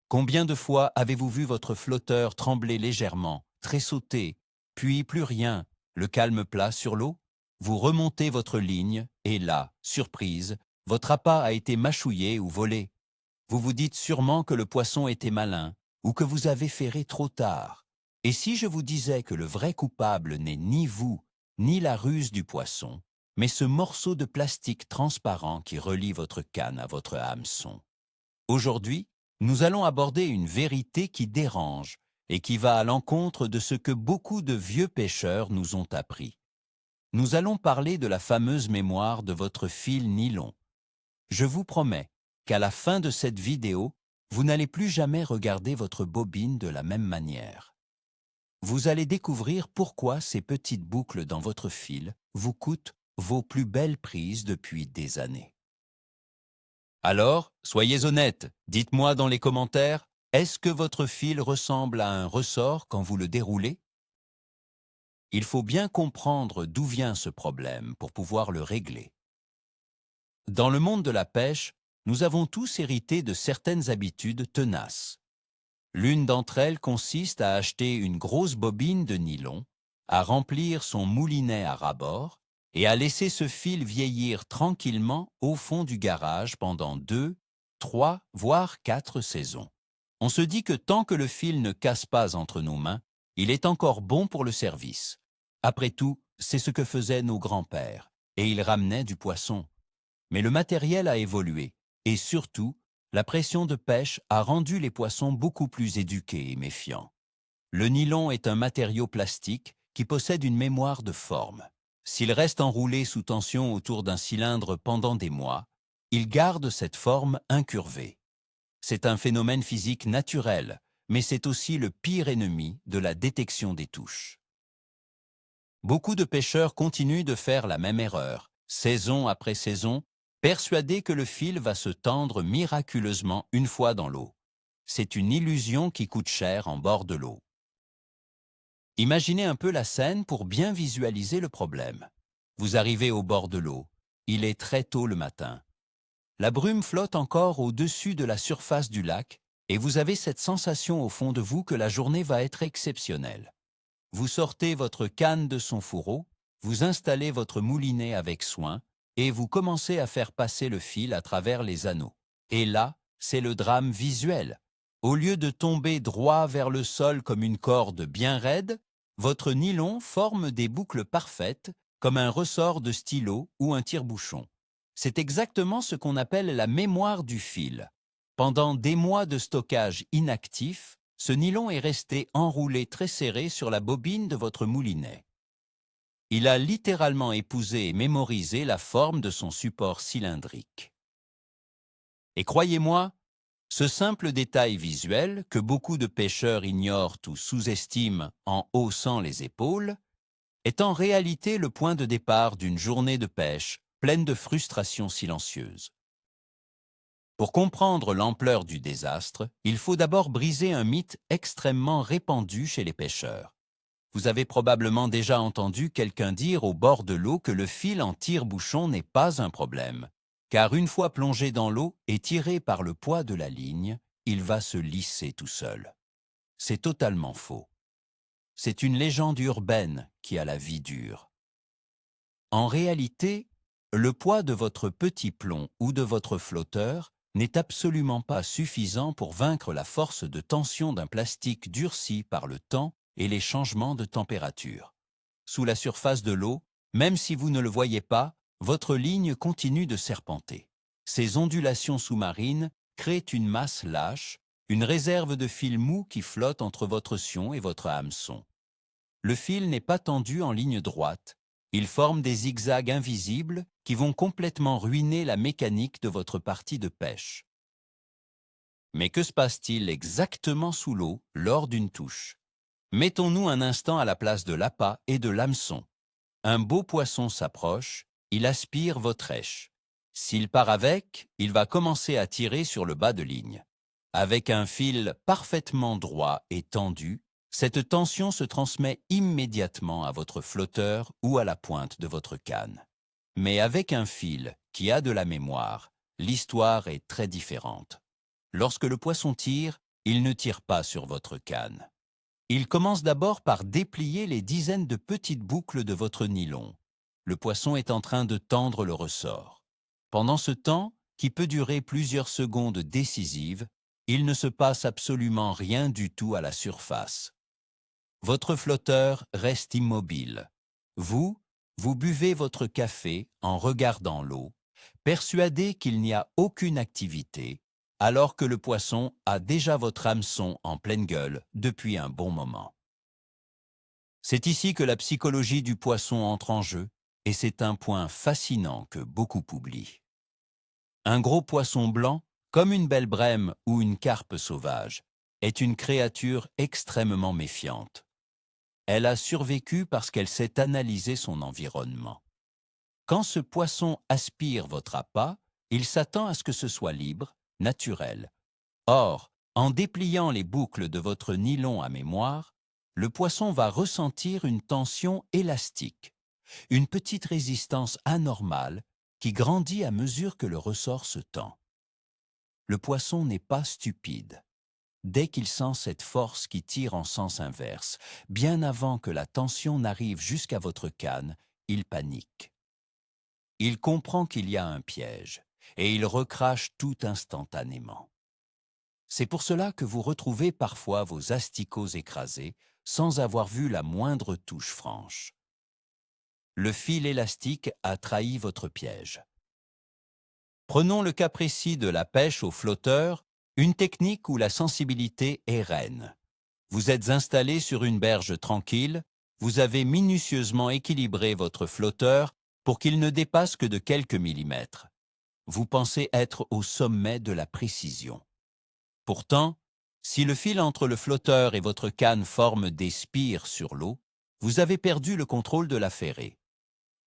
Combien de fois avez-vous vu votre flotteur trembler légèrement, tressauter, puis plus rien, le calme plat sur l'eau? Vous remontez votre ligne et là, surprise, votre appât a été mâchouillé ou volé. Vous vous dites sûrement que le poisson était malin ou que vous avez ferré trop tard. Et si je vous disais que le vrai coupable n'est ni vous, ni la ruse du poisson, mais ce morceau de plastique transparent qui relie votre canne à votre hameçon? Aujourd'hui, nous allons aborder une vérité qui dérange et qui va à l'encontre de ce que beaucoup de vieux pêcheurs nous ont appris. Nous allons parler de la fameuse mémoire de votre fil nylon. Je vous promets qu'à la fin de cette vidéo, vous n'allez plus jamais regarder votre bobine de la même manière. Vous allez découvrir pourquoi ces petites boucles dans votre fil vous coûtent vos plus belles prises depuis des années. Alors, soyez honnête, dites-moi dans les commentaires, est-ce que votre fil ressemble à un ressort quand vous le déroulez? Il faut bien comprendre d'où vient ce problème pour pouvoir le régler. Dans le monde de la pêche, nous avons tous hérité de certaines habitudes tenaces. L'une d'entre elles consiste à acheter une grosse bobine de nylon, à remplir son moulinet à ras-bord et à laisser ce fil vieillir tranquillement au fond du garage pendant 2, 3, voire 4 saisons. On se dit que tant que le fil ne casse pas entre nos mains, il est encore bon pour le service. Après tout, c'est ce que faisaient nos grands-pères, et ils ramenaient du poisson. Mais le matériel a évolué, et surtout, la pression de pêche a rendu les poissons beaucoup plus éduqués et méfiants. Le nylon est un matériau plastique qui possède une mémoire de forme. S'il reste enroulé sous tension autour d'un cylindre pendant des mois, il garde cette forme incurvée. C'est un phénomène physique naturel, mais c'est aussi le pire ennemi de la détection des touches. Beaucoup de pêcheurs continuent de faire la même erreur, saison après saison, persuadés que le fil va se tendre miraculeusement une fois dans l'eau. C'est une illusion qui coûte cher en bord de l'eau. Imaginez un peu la scène pour bien visualiser le problème. Vous arrivez au bord de l'eau. Il est très tôt le matin. La brume flotte encore au-dessus de la surface du lac et vous avez cette sensation au fond de vous que la journée va être exceptionnelle. Vous sortez votre canne de son fourreau, vous installez votre moulinet avec soin et vous commencez à faire passer le fil à travers les anneaux. Et là, c'est le drame visuel. Au lieu de tomber droit vers le sol comme une corde bien raide, votre nylon forme des boucles parfaites comme un ressort de stylo ou un tire-bouchon. C'est exactement ce qu'on appelle la mémoire du fil. Pendant des mois de stockage inactif, ce nylon est resté enroulé très serré sur la bobine de votre moulinet. Il a littéralement épousé et mémorisé la forme de son support cylindrique. Et croyez-moi, ce simple détail visuel, que beaucoup de pêcheurs ignorent ou sous-estiment en haussant les épaules, est en réalité le point de départ d'une journée de pêche pleine de frustrations silencieuses. Pour comprendre l'ampleur du désastre, il faut d'abord briser un mythe extrêmement répandu chez les pêcheurs. Vous avez probablement déjà entendu quelqu'un dire au bord de l'eau que le fil en tire-bouchon n'est pas un problème, car une fois plongé dans l'eau et tiré par le poids de la ligne, il va se lisser tout seul. C'est totalement faux. C'est une légende urbaine qui a la vie dure. En réalité, le poids de votre petit plomb ou de votre flotteur n'est absolument pas suffisant pour vaincre la force de tension d'un plastique durci par le temps et les changements de température. Sous la surface de l'eau, même si vous ne le voyez pas, votre ligne continue de serpenter. Ces ondulations sous-marines créent une masse lâche, une réserve de fil mou qui flotte entre votre sion et votre hameçon. Le fil n'est pas tendu en ligne droite. Il forme des zigzags invisibles qui vont complètement ruiner la mécanique de votre partie de pêche. Mais que se passe-t-il exactement sous l'eau lors d'une touche? Mettons-nous un instant à la place de l'appât et de l'hameçon. Un beau poisson s'approche, il aspire votre èche. S'il part avec, il va commencer à tirer sur le bas de ligne. Avec un fil parfaitement droit et tendu, cette tension se transmet immédiatement à votre flotteur ou à la pointe de votre canne. Mais avec un fil qui a de la mémoire, l'histoire est très différente. Lorsque le poisson tire, il ne tire pas sur votre canne. Il commence d'abord par déplier les dizaines de petites boucles de votre nylon. Le poisson est en train de tendre le ressort. Pendant ce temps, qui peut durer plusieurs secondes décisives, il ne se passe absolument rien du tout à la surface. Votre flotteur reste immobile. Vous buvez votre café en regardant l'eau, persuadé qu'il n'y a aucune activité, alors que le poisson a déjà votre hameçon en pleine gueule depuis un bon moment. C'est ici que la psychologie du poisson entre en jeu, et c'est un point fascinant que beaucoup oublient. Un gros poisson blanc, comme une belle brème ou une carpe sauvage, est une créature extrêmement méfiante. Elle a survécu parce qu'elle sait analyser son environnement. Quand ce poisson aspire votre appât, il s'attend à ce que ce soit libre, naturel. Or, en dépliant les boucles de votre nylon à mémoire, le poisson va ressentir une tension élastique, une petite résistance anormale qui grandit à mesure que le ressort se tend. Le poisson n'est pas stupide. Dès qu'il sent cette force qui tire en sens inverse, bien avant que la tension n'arrive jusqu'à votre canne, il panique. Il comprend qu'il y a un piège et il recrache tout instantanément. C'est pour cela que vous retrouvez parfois vos asticots écrasés sans avoir vu la moindre touche franche. Le fil élastique a trahi votre piège. Prenons le cas précis de la pêche au flotteur, une technique où la sensibilité est reine. Vous êtes installé sur une berge tranquille, vous avez minutieusement équilibré votre flotteur pour qu'il ne dépasse que de quelques millimètres. Vous pensez être au sommet de la précision. Pourtant, si le fil entre le flotteur et votre canne forme des spires sur l'eau, vous avez perdu le contrôle de la ferrée.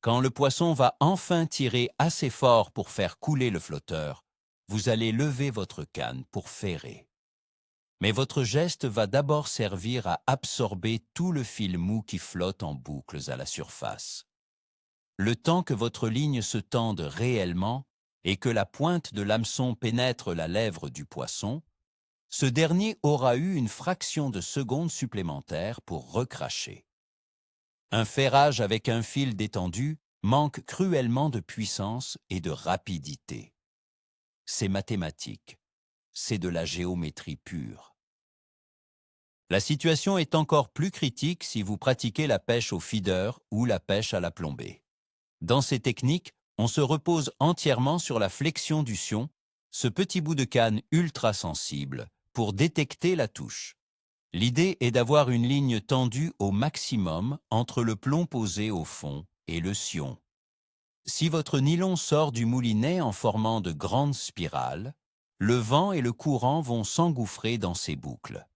Quand le poisson va enfin tirer assez fort pour faire couler le flotteur, vous allez lever votre canne pour ferrer. Mais votre geste va d'abord servir à absorber tout le fil mou qui flotte en boucles à la surface. Le temps que votre ligne se tende réellement et que la pointe de l'hameçon pénètre la lèvre du poisson, ce dernier aura eu une fraction de seconde supplémentaire pour recracher. Un ferrage avec un fil détendu manque cruellement de puissance et de rapidité. C'est mathématique, c'est de la géométrie pure. La situation est encore plus critique si vous pratiquez la pêche au feeder ou la pêche à la plombée. Dans ces techniques, on se repose entièrement sur la flexion du sion, ce petit bout de canne ultra sensible, pour détecter la touche. L'idée est d'avoir une ligne tendue au maximum entre le plomb posé au fond et le sion. Si votre nylon sort du moulinet en formant de grandes spirales, le vent et le courant vont s'engouffrer dans ces boucles.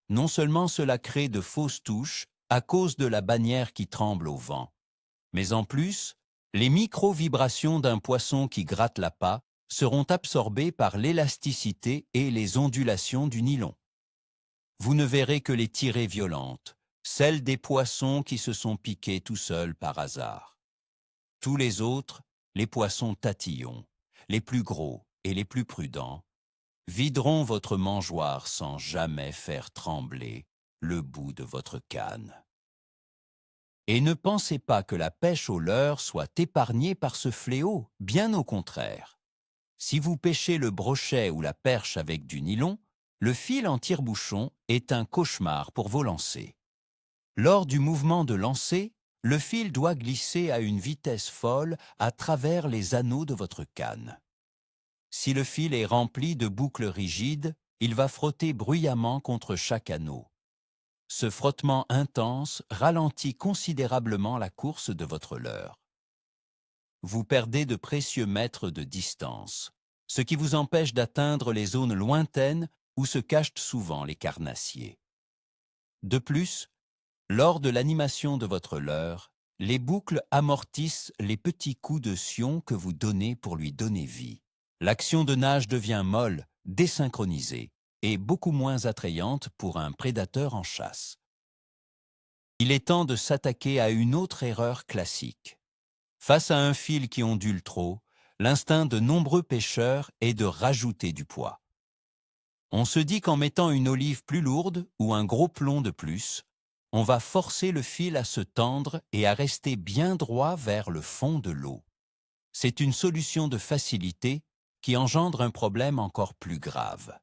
Non seulement cela crée de fausses touches à cause de la bannière qui tremble au vent, mais en plus, les micro-vibrations d'un poisson qui gratte l'appât seront absorbées par l'élasticité et les ondulations du nylon. Vous ne verrez que les tirées violentes, celles des poissons qui se sont piqués tout seuls par hasard. Tous les autres, les poissons tatillons, les plus gros et les plus prudents, videront votre mangeoire sans jamais faire trembler le bout de votre canne. Et ne pensez pas que la pêche au leurre soit épargnée par ce fléau, bien au contraire. Si vous pêchez le brochet ou la perche avec du nylon, le fil en tire-bouchon est un cauchemar pour vos lancers. Lors du mouvement de lancer, le fil doit glisser à une vitesse folle à travers les anneaux de votre canne. Si le fil est rempli de boucles rigides, il va frotter bruyamment contre chaque anneau. Ce frottement intense ralentit considérablement la course de votre leurre. Vous perdez de précieux mètres de distance, ce qui vous empêche d'atteindre les zones lointaines où se cachent souvent les carnassiers. De plus, lors de l'animation de votre leurre, les boucles amortissent les petits coups de sion que vous donnez pour lui donner vie. L'action de nage devient molle, désynchronisée et beaucoup moins attrayante pour un prédateur en chasse. Il est temps de s'attaquer à une autre erreur classique. Face à un fil qui ondule trop, l'instinct de nombreux pêcheurs est de rajouter du poids. On se dit qu'en mettant une olive plus lourde ou un gros plomb de plus, on va forcer le fil à se tendre et à rester bien droit vers le fond de l'eau. C'est une solution de facilité qui engendre un problème encore plus grave.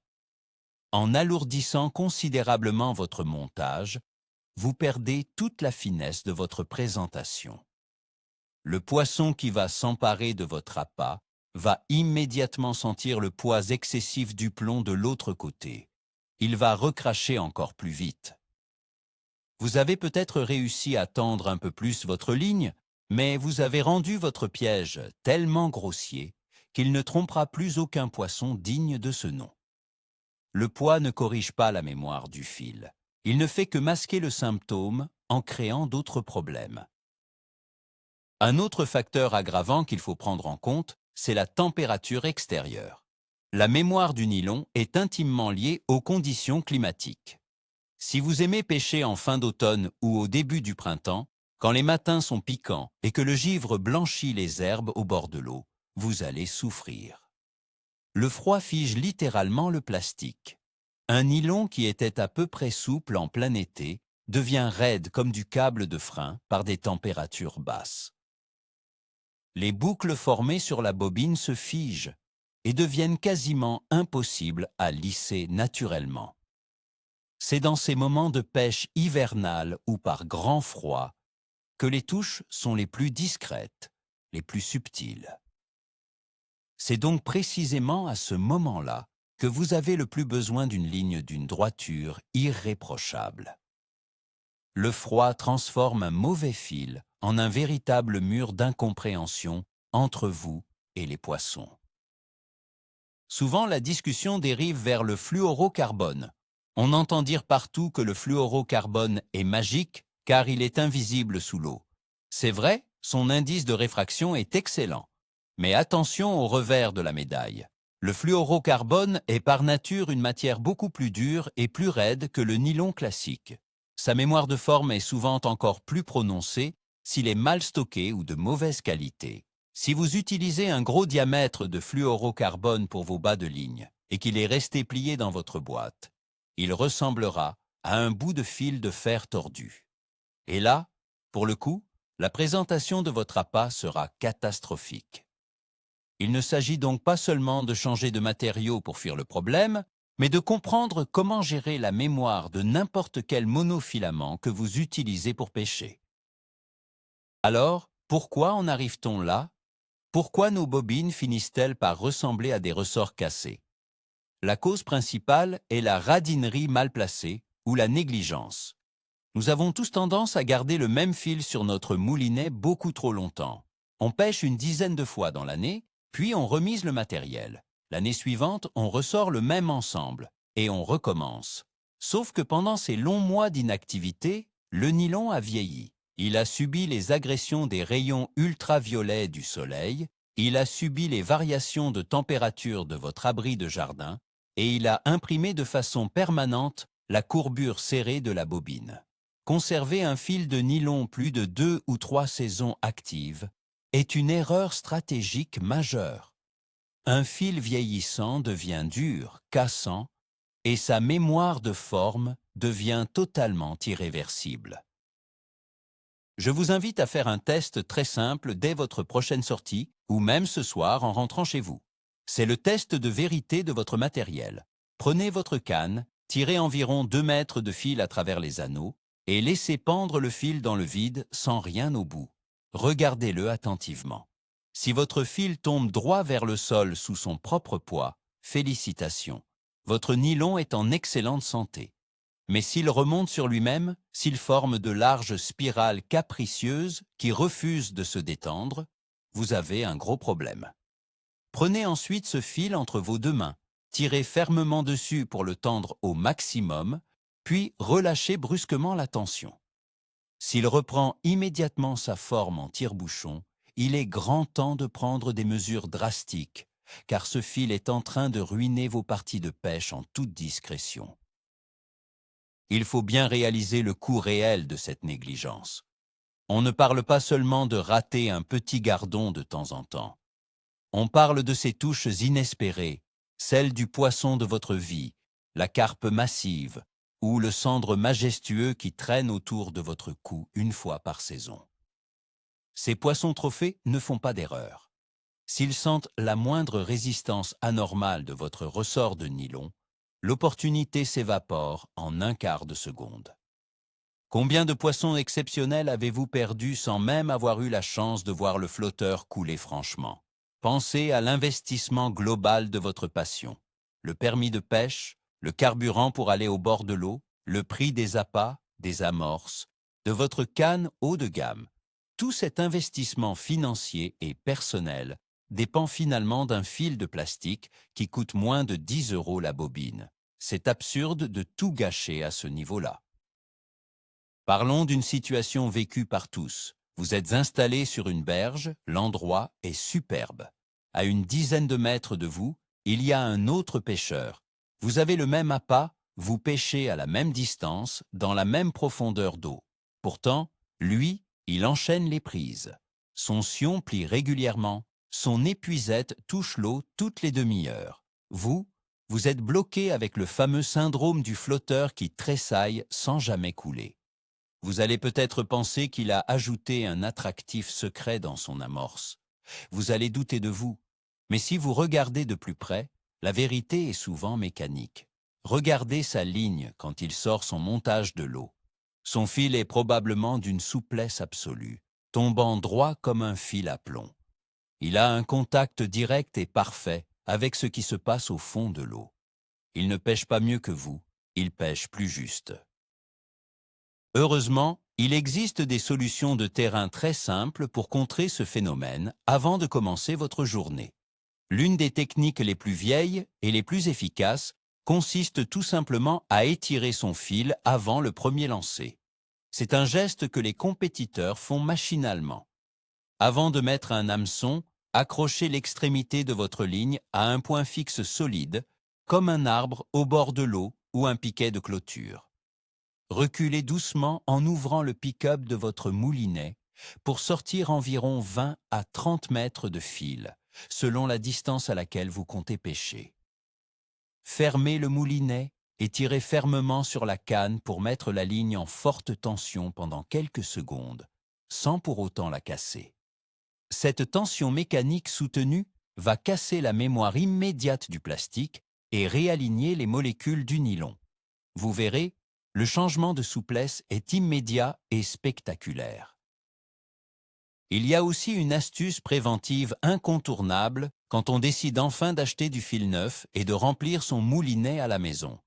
En alourdissant considérablement votre montage, vous perdez toute la finesse de votre présentation. Le poisson qui va s'emparer de votre appât va immédiatement sentir le poids excessif du plomb de l'autre côté. Il va recracher encore plus vite. Vous avez peut-être réussi à tendre un peu plus votre ligne, mais vous avez rendu votre piège tellement grossier qu'il ne trompera plus aucun poisson digne de ce nom. Le poids ne corrige pas la mémoire du fil. Il ne fait que masquer le symptôme en créant d'autres problèmes. Un autre facteur aggravant qu'il faut prendre en compte, c'est la température extérieure. La mémoire du nylon est intimement liée aux conditions climatiques. Si vous aimez pêcher en fin d'automne ou au début du printemps, quand les matins sont piquants et que le givre blanchit les herbes au bord de l'eau, vous allez souffrir. Le froid fige littéralement le plastique. Un nylon qui était à peu près souple en plein été devient raide comme du câble de frein par des températures basses. Les boucles formées sur la bobine se figent et deviennent quasiment impossibles à lisser naturellement. C'est dans ces moments de pêche hivernale ou par grand froid que les touches sont les plus discrètes, les plus subtiles. C'est donc précisément à ce moment-là que vous avez le plus besoin d'une ligne d'une droiture irréprochable. Le froid transforme un mauvais fil en un véritable mur d'incompréhension entre vous et les poissons. Souvent, la discussion dérive vers le fluorocarbone. On entend dire partout que le fluorocarbone est magique car il est invisible sous l'eau. C'est vrai, son indice de réfraction est excellent. Mais attention au revers de la médaille. Le fluorocarbone est par nature une matière beaucoup plus dure et plus raide que le nylon classique. Sa mémoire de forme est souvent encore plus prononcée s'il est mal stocké ou de mauvaise qualité. Si vous utilisez un gros diamètre de fluorocarbone pour vos bas de ligne et qu'il est resté plié dans votre boîte, il ressemblera à un bout de fil de fer tordu. Et là, pour le coup, la présentation de votre appât sera catastrophique. Il ne s'agit donc pas seulement de changer de matériau pour fuir le problème, mais de comprendre comment gérer la mémoire de n'importe quel monofilament que vous utilisez pour pêcher. Alors, pourquoi en arrive-t-on là? Pourquoi nos bobines finissent-elles par ressembler à des ressorts cassés? La cause principale est la radinerie mal placée ou la négligence. Nous avons tous tendance à garder le même fil sur notre moulinet beaucoup trop longtemps. On pêche une dizaine de fois dans l'année, puis on remise le matériel. L'année suivante, on ressort le même ensemble et on recommence. Sauf que pendant ces longs mois d'inactivité, le nylon a vieilli. Il a subi les agressions des rayons ultraviolets du soleil, il a subi les variations de température de votre abri de jardin et il a imprimé de façon permanente la courbure serrée de la bobine. Conserver un fil de nylon plus de 2 ou 3 saisons actives est une erreur stratégique majeure. Un fil vieillissant devient dur, cassant, et sa mémoire de forme devient totalement irréversible. Je vous invite à faire un test très simple dès votre prochaine sortie, ou même ce soir en rentrant chez vous. C'est le test de vérité de votre matériel. Prenez votre canne, tirez environ 2 mètres de fil à travers les anneaux, et laissez pendre le fil dans le vide sans rien au bout. Regardez-le attentivement. Si votre fil tombe droit vers le sol sous son propre poids, félicitations. Votre nylon est en excellente santé. Mais s'il remonte sur lui-même, s'il forme de larges spirales capricieuses qui refusent de se détendre, vous avez un gros problème. Prenez ensuite ce fil entre vos 2 mains, tirez fermement dessus pour le tendre au maximum, puis relâchez brusquement la tension. S'il reprend immédiatement sa forme en tire-bouchon, il est grand temps de prendre des mesures drastiques, car ce fil est en train de ruiner vos parties de pêche en toute discrétion. Il faut bien réaliser le coût réel de cette négligence. On ne parle pas seulement de rater un petit gardon de temps en temps. On parle de ces touches inespérées, celles du poisson de votre vie, la carpe massive ou le cendre majestueux qui traîne autour de votre cou une fois par saison. Ces poissons trophées ne font pas d'erreur. S'ils sentent la moindre résistance anormale de votre ressort de nylon, l'opportunité s'évapore en un quart de seconde. Combien de poissons exceptionnels avez-vous perdu sans même avoir eu la chance de voir le flotteur couler franchement? Pensez à l'investissement global de votre passion. Le permis de pêche, le carburant pour aller au bord de l'eau, le prix des appâts, des amorces, de votre canne haut de gamme. Tout cet investissement financier et personnel dépend finalement d'un fil de plastique qui coûte moins de 10 € la bobine. C'est absurde de tout gâcher à ce niveau-là. Parlons d'une situation vécue par tous. Vous êtes installé sur une berge, l'endroit est superbe. À une dizaine de mètres de vous, il y a un autre pêcheur. Vous avez le même appât, vous pêchez à la même distance, dans la même profondeur d'eau. Pourtant, lui, il enchaîne les prises. Son sion plie régulièrement, son épuisette touche l'eau toutes les demi-heures. Vous êtes bloqué avec le fameux syndrome du flotteur qui tressaille sans jamais couler. Vous allez peut-être penser qu'il a ajouté un attractif secret dans son amorce. Vous allez douter de vous. Mais si vous regardez de plus près, la vérité est souvent mécanique. Regardez sa ligne quand il sort son montage de l'eau. Son fil est probablement d'une souplesse absolue, tombant droit comme un fil à plomb. Il a un contact direct et parfait avec ce qui se passe au fond de l'eau. Il ne pêche pas mieux que vous, il pêche plus juste. Heureusement, il existe des solutions de terrain très simples pour contrer ce phénomène avant de commencer votre journée. L'une des techniques les plus vieilles et les plus efficaces consiste tout simplement à étirer son fil avant le premier lancer. C'est un geste que les compétiteurs font machinalement. Avant de mettre un hameçon, accrochez l'extrémité de votre ligne à un point fixe solide, comme un arbre au bord de l'eau ou un piquet de clôture. Reculez doucement en ouvrant le pick-up de votre moulinet pour sortir environ 20 à 30 mètres de fil, selon la distance à laquelle vous comptez pêcher. Fermez le moulinet et tirez fermement sur la canne pour mettre la ligne en forte tension pendant quelques secondes, sans pour autant la casser. Cette tension mécanique soutenue va casser la mémoire immédiate du plastique et réaligner les molécules du nylon. Vous verrez, le changement de souplesse est immédiat et spectaculaire. Il y a aussi une astuce préventive incontournable quand on décide enfin d'acheter du fil neuf et de remplir son moulinet à la maison.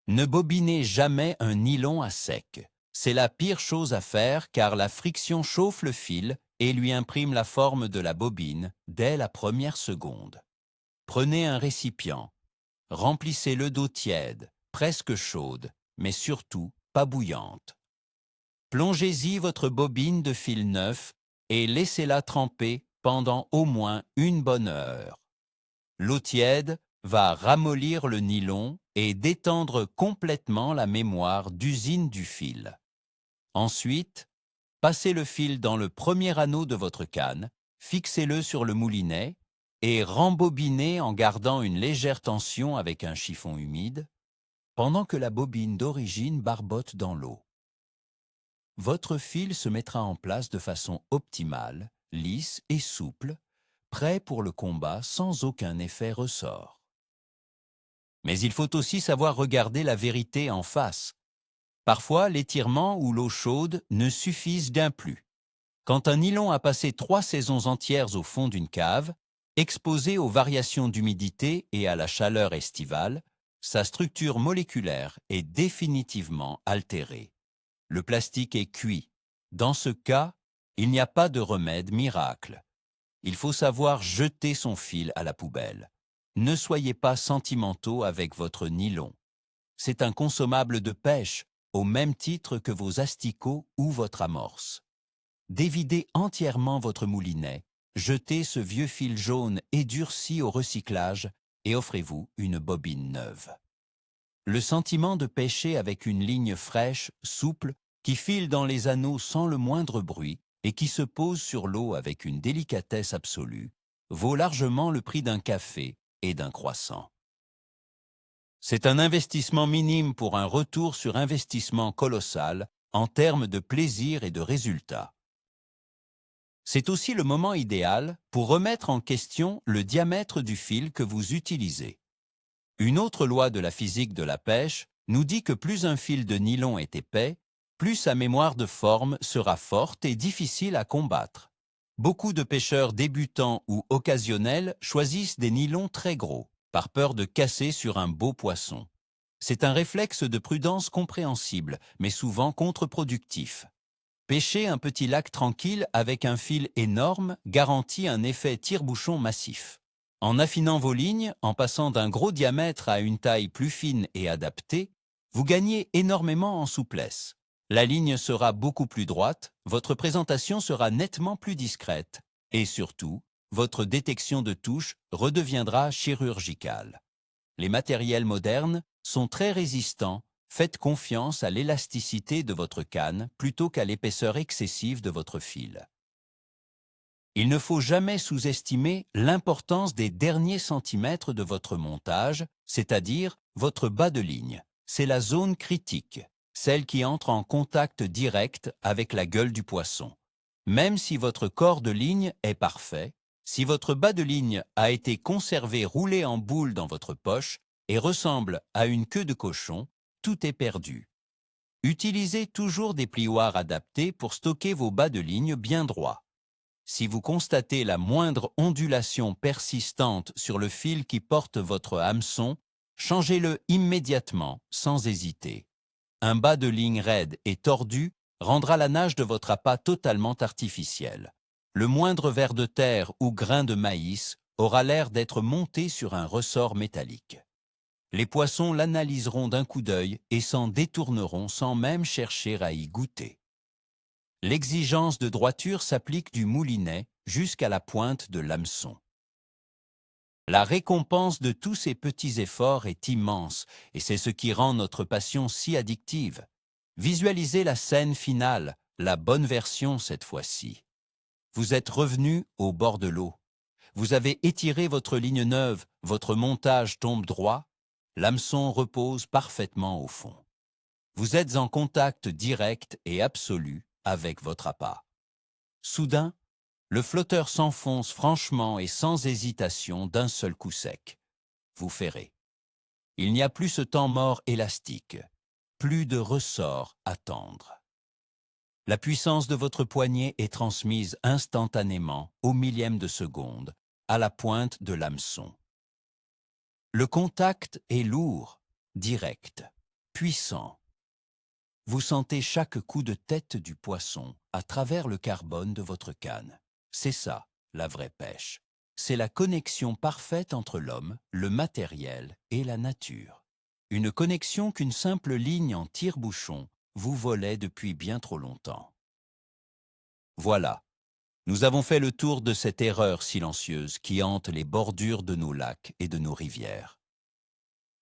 Ne bobinez jamais un nylon à sec. C'est la pire chose à faire car la friction chauffe le fil et lui imprime la forme de la bobine dès la première seconde. Prenez un récipient, remplissez-le d'eau tiède, presque chaude, mais surtout pas bouillante. Plongez-y votre bobine de fil neuf et laissez-la tremper pendant au moins une bonne heure. L'eau tiède va ramollir le nylon et détendre complètement la mémoire d'usine du fil. Ensuite, passez le fil dans le premier anneau de votre canne, fixez-le sur le moulinet et rembobinez en gardant une légère tension avec un chiffon humide, pendant que la bobine d'origine barbote dans l'eau. Votre fil se mettra en place de façon optimale, lisse et souple, prêt pour le combat sans aucun effet ressort. Mais il faut aussi savoir regarder la vérité en face. Parfois, l'étirement ou l'eau chaude ne suffisent bien plus. Quand un nylon a passé 3 saisons entières au fond d'une cave, exposé aux variations d'humidité et à la chaleur estivale, sa structure moléculaire est définitivement altérée. Le plastique est cuit. Dans ce cas, il n'y a pas de remède miracle. Il faut savoir jeter son fil à la poubelle. Ne soyez pas sentimentaux avec votre nylon. C'est un consommable de pêche, au même titre que vos asticots ou votre amorce. Dévidez entièrement votre moulinet, jetez ce vieux fil jaune et durci au recyclage et offrez-vous une bobine neuve. Le sentiment de pêcher avec une ligne fraîche, souple, qui file dans les anneaux sans le moindre bruit et qui se pose sur l'eau avec une délicatesse absolue, vaut largement le prix d'un café et d'un croissant. C'est un investissement minime pour un retour sur investissement colossal en termes de plaisir et de résultats. C'est aussi le moment idéal pour remettre en question le diamètre du fil que vous utilisez. Une autre loi de la physique de la pêche nous dit que plus un fil de nylon est épais, plus sa mémoire de forme sera forte et difficile à combattre. Beaucoup de pêcheurs débutants ou occasionnels choisissent des nylons très gros, par peur de casser sur un beau poisson. C'est un réflexe de prudence compréhensible, mais souvent contre-productif. Pêcher un petit lac tranquille avec un fil énorme garantit un effet tire-bouchon massif. En affinant vos lignes, en passant d'un gros diamètre à une taille plus fine et adaptée, vous gagnez énormément en souplesse. La ligne sera beaucoup plus droite, votre présentation sera nettement plus discrète et surtout, votre détection de touche redeviendra chirurgicale. Les matériels modernes sont très résistants. Faites confiance à l'élasticité de votre canne plutôt qu'à l'épaisseur excessive de votre fil. Il ne faut jamais sous-estimer l'importance des derniers centimètres de votre montage, c'est-à-dire votre bas de ligne. C'est la zone critique, celle qui entre en contact direct avec la gueule du poisson. Même si votre corps de ligne est parfait, si votre bas de ligne a été conservé roulé en boule dans votre poche et ressemble à une queue de cochon, tout est perdu. Utilisez toujours des plioirs adaptés pour stocker vos bas de ligne bien droits. Si vous constatez la moindre ondulation persistante sur le fil qui porte votre hameçon, changez-le immédiatement, sans hésiter. Un bas de ligne raide et tordu rendra la nage de votre appât totalement artificielle. Le moindre ver de terre ou grain de maïs aura l'air d'être monté sur un ressort métallique. Les poissons l'analyseront d'un coup d'œil et s'en détourneront sans même chercher à y goûter. L'exigence de droiture s'applique du moulinet jusqu'à la pointe de l'hameçon. La récompense de tous ces petits efforts est immense et c'est ce qui rend notre passion si addictive. Visualisez la scène finale, la bonne version cette fois-ci. Vous êtes revenu au bord de l'eau. Vous avez étiré votre ligne neuve, votre montage tombe droit, l'hameçon repose parfaitement au fond. Vous êtes en contact direct et absolu avec votre appât. Soudain, le flotteur s'enfonce franchement et sans hésitation d'un seul coup sec. Vous ferrez. Il n'y a plus ce temps mort élastique, plus de ressort à tendre. La puissance de votre poignet est transmise instantanément, au millième de seconde, à la pointe de l'hameçon. Le contact est lourd, direct, puissant. Vous sentez chaque coup de tête du poisson à travers le carbone de votre canne. C'est ça, la vraie pêche. C'est la connexion parfaite entre l'homme, le matériel et la nature. Une connexion qu'une simple ligne en tire-bouchon vous volait depuis bien trop longtemps. Voilà, nous avons fait le tour de cette erreur silencieuse qui hante les bordures de nos lacs et de nos rivières.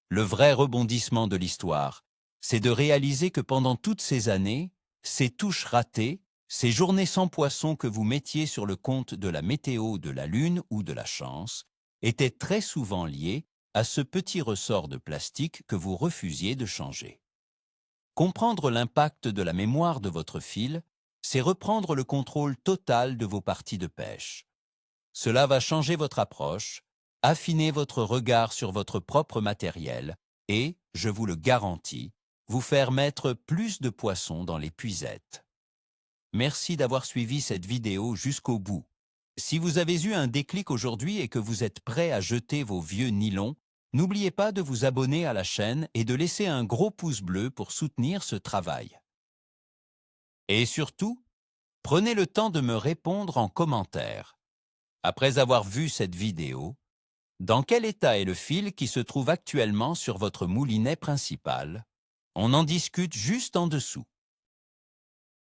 Le vrai rebondissement de l'histoire, c'est de réaliser que pendant toutes ces années, ces touches ratées, ces journées sans poisson que vous mettiez sur le compte de la météo, de la lune ou de la chance, étaient très souvent liées à ce petit ressort de plastique que vous refusiez de changer. Comprendre l'impact de la mémoire de votre fil, c'est reprendre le contrôle total de vos parties de pêche. Cela va changer votre approche, affiner votre regard sur votre propre matériel et, je vous le garantis, vous faire mettre plus de poissons dans les puisettes. Merci d'avoir suivi cette vidéo jusqu'au bout. Si vous avez eu un déclic aujourd'hui et que vous êtes prêt à jeter vos vieux nylons, n'oubliez pas de vous abonner à la chaîne et de laisser un gros pouce bleu pour soutenir ce travail. Et surtout, prenez le temps de me répondre en commentaire. Après avoir vu cette vidéo, dans quel état est le fil qui se trouve actuellement sur votre moulinet principal? On en discute juste en dessous.